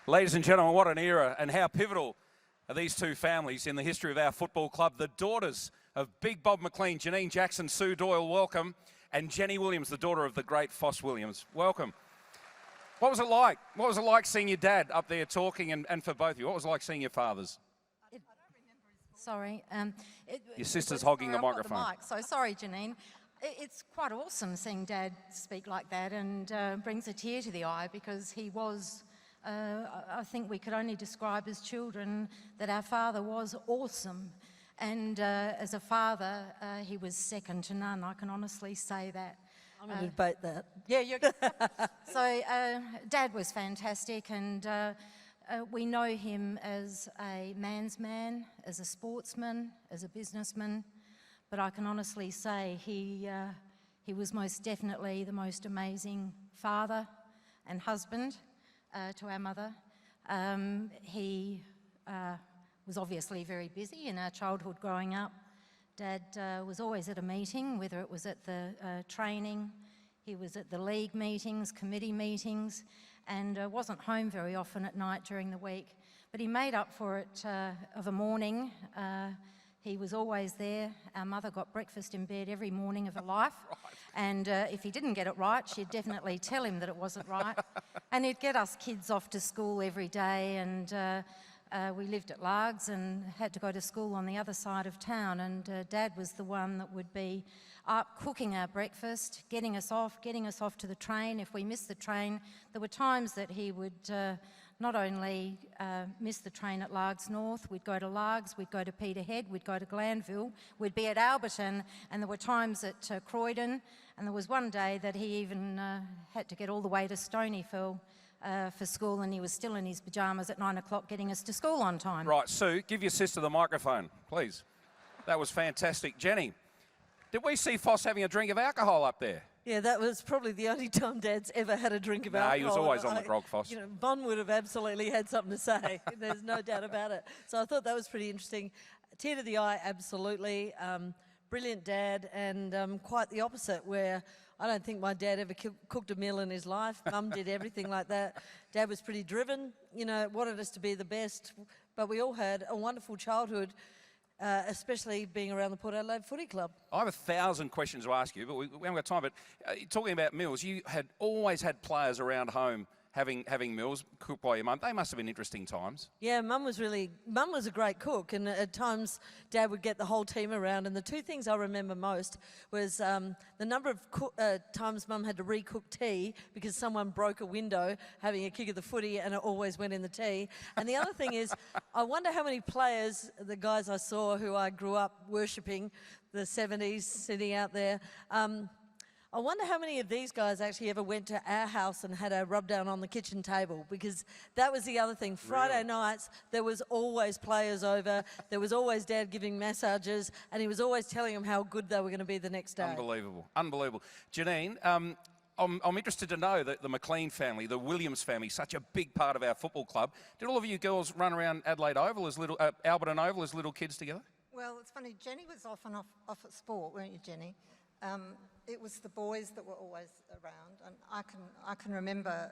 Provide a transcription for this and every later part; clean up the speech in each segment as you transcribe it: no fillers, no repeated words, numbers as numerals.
Ladies and gentlemen, what an era, and how pivotal are these two families in the history of our football club. The daughters of Big Bob McLean, Janine Jackson, Sue Doyle, welcome. And Jenny Williams, the daughter of the great Foss Williams, welcome. What was it like? What was it like seeing your dad up there talking, and for both of you, what was it like seeing your fathers? Sorry. Your sister's hogging the microphone. So sorry, Janine. It's quite awesome seeing Dad speak like that, and brings a tear to the eye, because he was, I think we could only describe as children that our father was awesome. And as a father, he was second to none. I can honestly say that. I'm going to debate that. Yeah, you're So Dad was fantastic, and we know him as a man's man, as a sportsman, as a businessman. But I can honestly say he was most definitely the most amazing father and husband to our mother. He was obviously very busy in our childhood growing up. Dad was always at a meeting, whether it was at the training, he was at the league meetings, committee meetings, and wasn't home very often at night during the week. But he made up for it of a morning. He was always there. Our mother got breakfast in bed every morning of her life. Right. And if he didn't get it right, she'd definitely tell him that it wasn't right. And he'd get us kids off to school every day, and we lived at Largs and had to go to school on the other side of town, and Dad was the one that would be up cooking our breakfast, getting us off to the train. If we missed the train, there were times that he would not only miss the train at Largs North, we'd go to Largs, we'd go to Peterhead, we'd go to Glanville, we'd be at Alberton, and there were times at Croydon, and there was one day that he even had to get all the way to Stonyfell for school, and he was still in his pyjamas at 9 o'clock getting us to school on time. Right, Sue, give your sister the microphone, please. That was fantastic. Jenny, did we see Foss having a drink of alcohol up there? Yeah, that was probably the only time Dad's ever had a drink of alcohol. He was always on the grog, Foss. You know, Bon would have absolutely had something to say. There's no doubt about it. So I thought that was pretty interesting. Tear to the eye, absolutely. Brilliant dad, and quite the opposite, where I don't think my dad ever cooked a meal in his life. Mum did everything like that. Dad was pretty driven, you know, wanted us to be the best, but we all had a wonderful childhood, especially being around the Port Adelaide Footy Club. I have 1,000 questions to ask you, but we haven't got time. But talking about meals, you had always had players around home having meals cooked by your mum. They must have been interesting times. Yeah, Mum was a great cook, and at times Dad would get the whole team around. And the two things I remember most was the number of times Mum had to recook tea because someone broke a window having a kick of the footy, and it always went in the tea. And the other thing is, I wonder how many players, the guys I saw who I grew up worshipping, the 70s sitting out there, I wonder how many of these guys actually ever went to our house and had a rub down on the kitchen table, because that was the other thing. Friday nights, there was always players over, there was always Dad giving massages, and he was always telling them how good they were going to be the next day. Unbelievable, unbelievable. Janine, I'm interested to know that the McLean family, the Williams family, such a big part of our football club. Did all of you girls run around Adelaide Oval as Alberton Oval as little kids together? Well, it's funny, Jenny was off and off at sport, weren't you, Jenny? It was the boys that were always around, and I can remember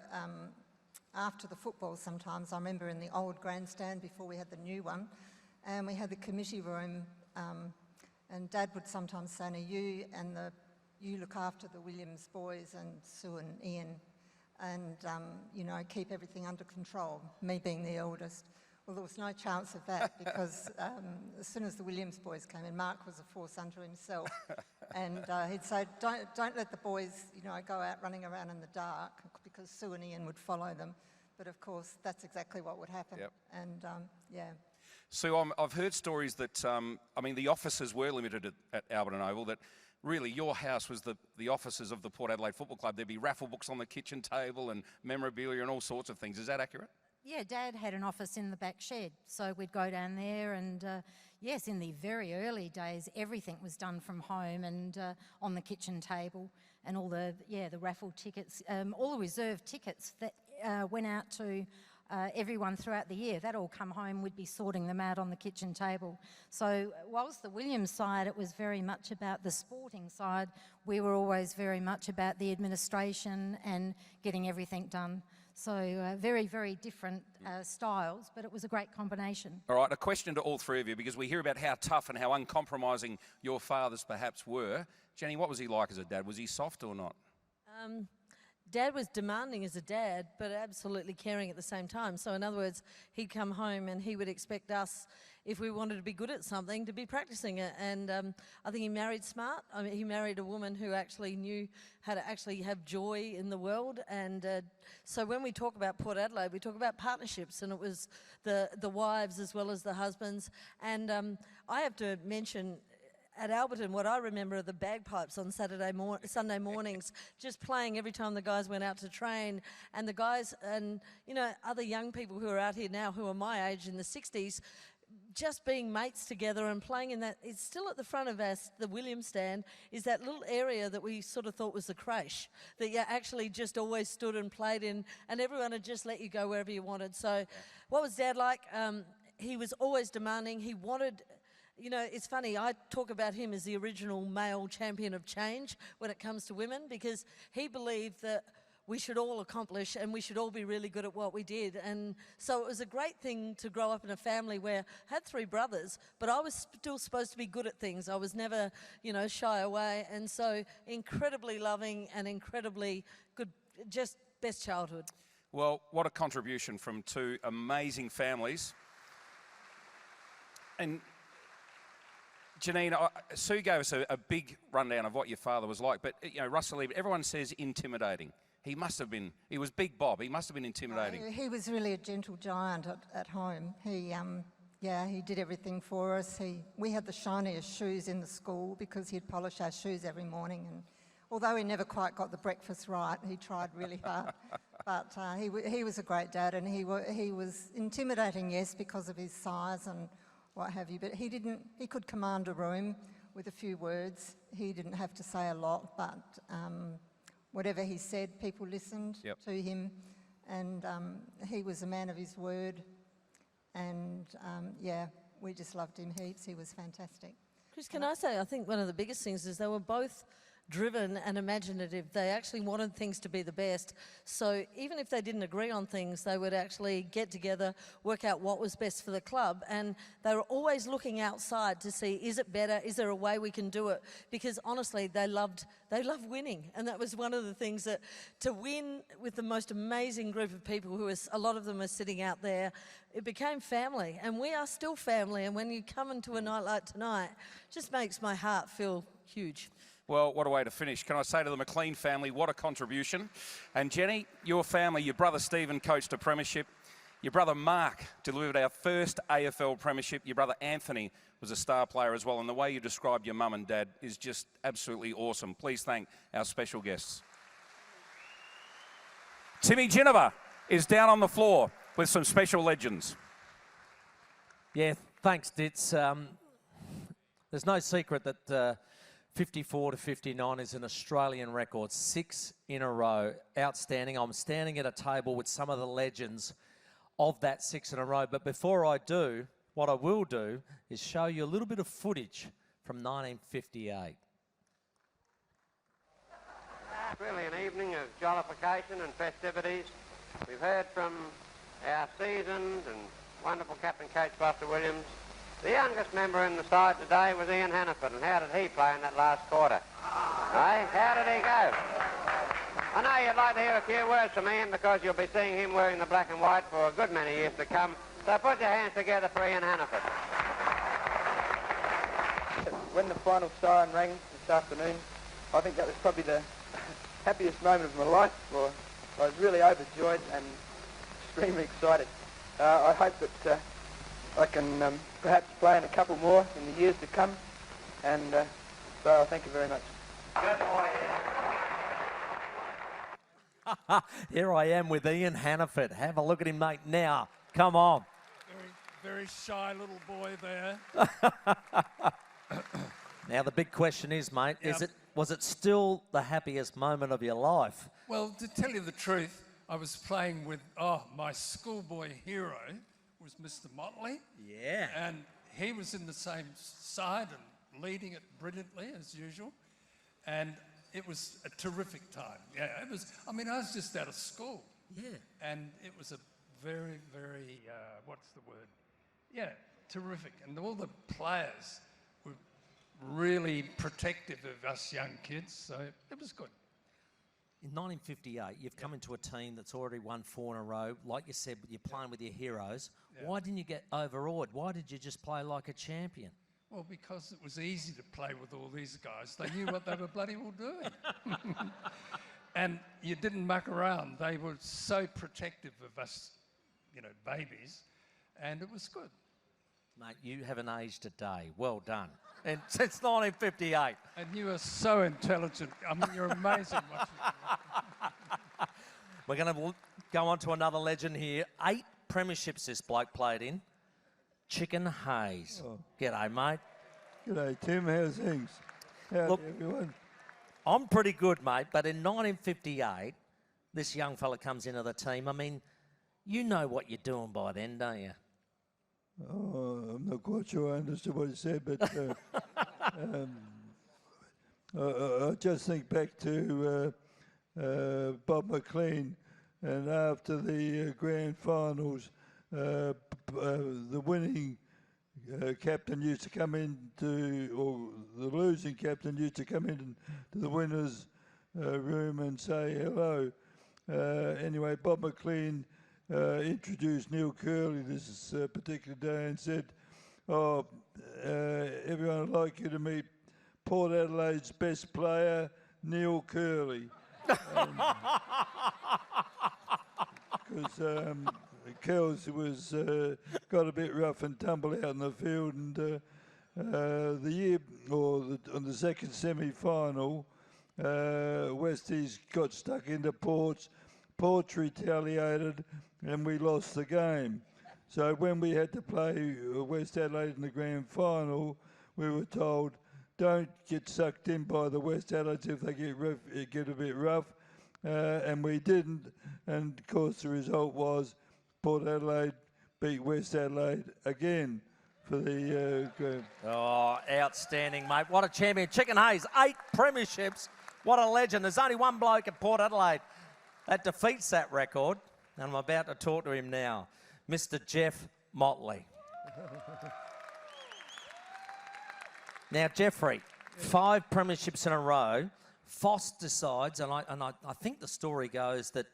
after the football sometimes. I remember in the old grandstand before we had the new one, and we had the committee room, and Dad would sometimes say, "No, you look after the Williams boys and Sue and Ian, and you know, keep everything under control." Me being the eldest. Well, there was no chance of that, because as soon as the Williams boys came in, Mark was a force unto himself, and he'd say, don't let the boys, you know, go out running around in the dark, because Sue and Ian would follow them. But of course, that's exactly what would happen. Yep. And yeah. So I've heard stories that, I mean, the offices were limited at Alberton Oval, that really your house was the offices of the Port Adelaide Football Club. There'd be raffle books on the kitchen table and memorabilia and all sorts of things. Is that accurate? Yeah, Dad had an office in the back shed, so we'd go down there, and yes, in the very early days, everything was done from home and on the kitchen table, and all the raffle tickets, all the reserved tickets that went out to everyone throughout the year. That all come home, we'd be sorting them out on the kitchen table. So whilst the Williams side, it was very much about the sporting side, we were always very much about the administration and getting everything done. So very, very different styles, but it was a great combination. All right, a question to all three of you, because we hear about how tough and how uncompromising your fathers perhaps were. Jenny, what was he like as a dad? Was he soft or not? Dad was demanding as a dad, but absolutely caring at the same time. So in other words, he'd come home and he would expect us, if we wanted to be good at something, to be practicing it. And I think he married smart. I mean, he married a woman who actually knew how to actually have joy in the world. And so when we talk about Port Adelaide, we talk about partnerships, and it was the wives as well as the husbands. And I have to mention, at Alberton, what I remember are the bagpipes on Sunday mornings, just playing every time the guys went out to train. And the guys, and you know, other young people who are out here now who are my age in the 60s, just being mates together and playing in that. It's still at the front of us, the Williams stand, is that little area that we sort of thought was the creche, that you actually just always stood and played in, and everyone had just let you go wherever you wanted. So what was Dad like? He was always demanding. He wanted... You know, it's funny, I talk about him as the original male champion of change when it comes to women, because he believed that we should all accomplish and we should all be really good at what we did. And so it was a great thing to grow up in a family where I had 3 brothers, but I was still supposed to be good at things. I was never, you know, shy away. And so incredibly loving and incredibly good, just best childhood. Well, what a contribution from 2 amazing families. And Janine, Sue gave us a big rundown of what your father was like, but you know, Russell, everyone says intimidating. He must have been, he was Big Bob, he must have been intimidating. He was really a gentle giant at home. He did everything for us. We had the shiniest shoes in the school because he'd polish our shoes every morning, and although he never quite got the breakfast right, he tried really hard. But he was a great dad, and he was intimidating, yes, because of his size and what have you, but he could command a room with a few words. He didn't have to say a lot, but whatever he said, people listened to him, and he was a man of his word, and we just loved him heaps. He was fantastic. Chris, can I say, I think one of the biggest things is they were both driven and imaginative. They actually wanted things to be the best. So even if they didn't agree on things, they would actually get together, work out what was best for the club. And they were always looking outside to see, is it better? Is there a way we can do it? Because honestly, they loved winning. And that was one of the things, that to win with the most amazing group of people who a lot of them are sitting out there, it became family. And we are still family. And when you come into a night like tonight, it just makes my heart feel huge. Well, what a way to finish. Can I say to the McLean family, what a contribution. And Jenny, your family, your brother Stephen coached a premiership. Your brother Mark delivered our first AFL premiership. Your brother Anthony was a star player as well. And the way you described your mum and dad is just absolutely awesome. Please thank our special guests. Timmy Ginniver is down on the floor with some special legends. Yeah, thanks, Ditz. There's no secret that 54 to 59 is an Australian record, 6 in a row. Outstanding. I'm standing at a table with some of the legends of that 6 in a row. But before I do, what I will do is show you a little bit of footage from 1958. Really an evening of jollification and festivities. We've heard from our seasoned and wonderful captain coach Buster Williams. The youngest member in the side today was Ian Hannaford, and how did he play in that last quarter? Hey, how did he go? I know you'd like to hear a few words from Ian, because you'll be seeing him wearing the black and white for a good many years to come. So put your hands together for Ian Hannaford. When the final siren rang this afternoon, I think that was probably the happiest moment of my life. I was really overjoyed and extremely excited. I hope that I can perhaps play in a couple more in the years to come, and so thank you very much. Good boy, Ian. Here I am with Ian Hannaford. Have a look at him, mate, now. Come on. Very shy little boy there. Now, the big question is, mate, was it still the happiest moment of your life? Well, to tell you the truth, I was playing with, my schoolboy hero was Mr. Motley. Yeah. And he was in the same side and leading it brilliantly, as usual. And it was a terrific time. Yeah, it was, I was just out of school. Yeah. And it was a very, very, what's the word? Yeah, terrific. And all the players were really protective of us young kids, so it was good. In 1958, you've come into a team that's already won 4 in a row. Like you said, you're playing with your heroes. Yeah. Why didn't you get overawed? Why did you just play like a champion? Well, because it was easy to play with all these guys. They knew what they were bloody well doing. And you didn't muck around. They were so protective of us, you know, babies, and it was good. Mate, you haven't aged a day. Well done. And since 1958. And you are so intelligent. I mean, you're amazing. We're going to go on to another legend here. 8 premierships this bloke played in. Chicken Hayes. Oh. G'day, mate. G'day, Tim. How's things? Howdy, Look, everyone. I'm pretty good, mate, but in 1958, this young fella comes into the team. I mean, you know what you're doing by then, don't you? Oh, I'm not quite sure I understood what he said, but I just think back to Bob McLean, and after the grand finals, the winning captain used to come into, or the losing captain used to come into the winners' room and say hello. Anyway, Bob McLean introduced Neil Curley this particular day and said, "Oh, everyone would like you to meet Port Adelaide's best player, Neil Curley." Because Curls was got a bit rough and tumble out in the field, and the year, or on the second semi-final, Westies got stuck into Ports. Ports retaliated, and we lost the game. So when we had to play West Adelaide in the grand final, we were told, don't get sucked in by the West Adelaides if they get a bit rough. And we didn't. And of course the result was Port Adelaide beat West Adelaide again for the grand. Oh, outstanding, mate. What a champion. Chicken Hayes, 8 premierships. What a legend. There's only one bloke at Port Adelaide that defeats that record. And I'm about to talk to him now. Mr. Jeff Motley. Now, Jeffrey, 5 premierships in a row. Foss decides, and I think the story goes that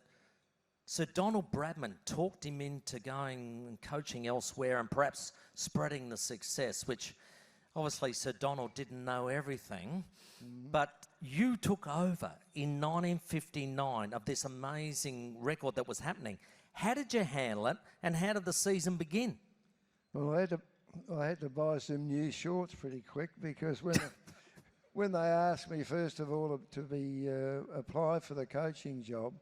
Sir Donald Bradman talked him into going and coaching elsewhere and perhaps spreading the success, which obviously Sir Donald didn't know everything. But you took over in 1959 of this amazing record that was happening. How did you handle it, and how did the season begin? Well, I had to buy some new shorts pretty quick, because when they asked me first of all to apply for the coaching job,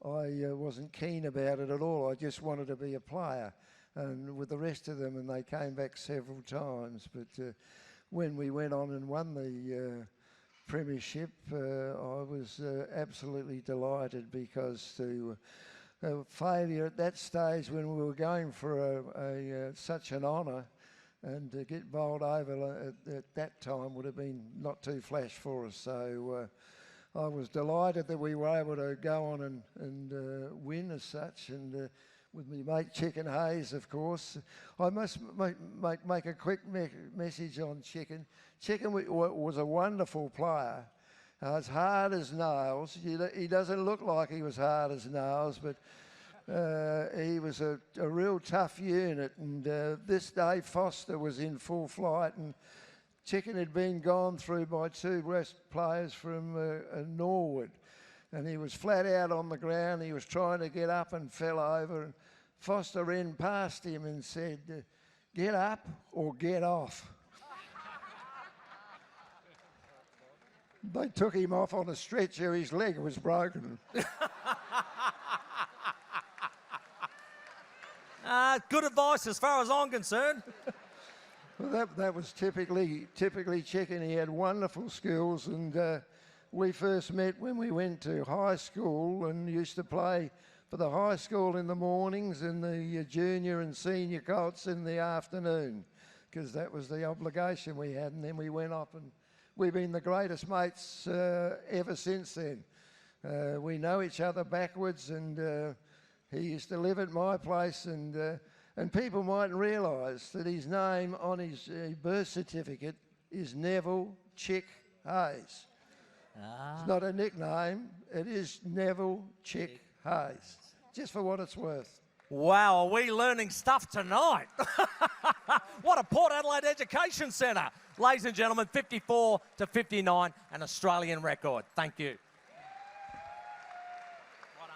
I wasn't keen about it at all. I just wanted to be a player, and with the rest of them, and they came back several times. But when we went on and won the premiership, I was absolutely delighted, because failure at that stage, when we were going for such an honour, and to get bowled over at that time would have been not too flash for us. So I was delighted that we were able to go on and win as such, and with my mate Chicken Hayes, of course. I must make a quick message on Chicken. Chicken was a wonderful player, as hard as nails. He doesn't look like he was hard as nails, but he was a real tough unit. And this day Foster was in full flight, and Chicken had been gone through by 2 West players from Norwood, and he was flat out on the ground. He was trying to get up and fell over, and Foster ran past him and said, "Get up or get off." They took him off on a stretcher. His leg was broken. Good advice as far as I'm concerned. Well, that was typically Chicken. He had wonderful skills, and we first met when we went to high school and used to play for the high school in the mornings and the junior and senior colts in the afternoon, because that was the obligation we had. And then we went off, and we've been the greatest mates ever since then. We know each other backwards, and he used to live at my place, and people mightn't realise that his name on his birth certificate is Neville Chick Hayes. It's not a nickname, it is Neville Chick Hayes, just for what it's worth. Wow, are we learning stuff tonight? What a Port Adelaide Education Centre. Ladies and gentlemen, 54 to 59, an Australian record. Thank you.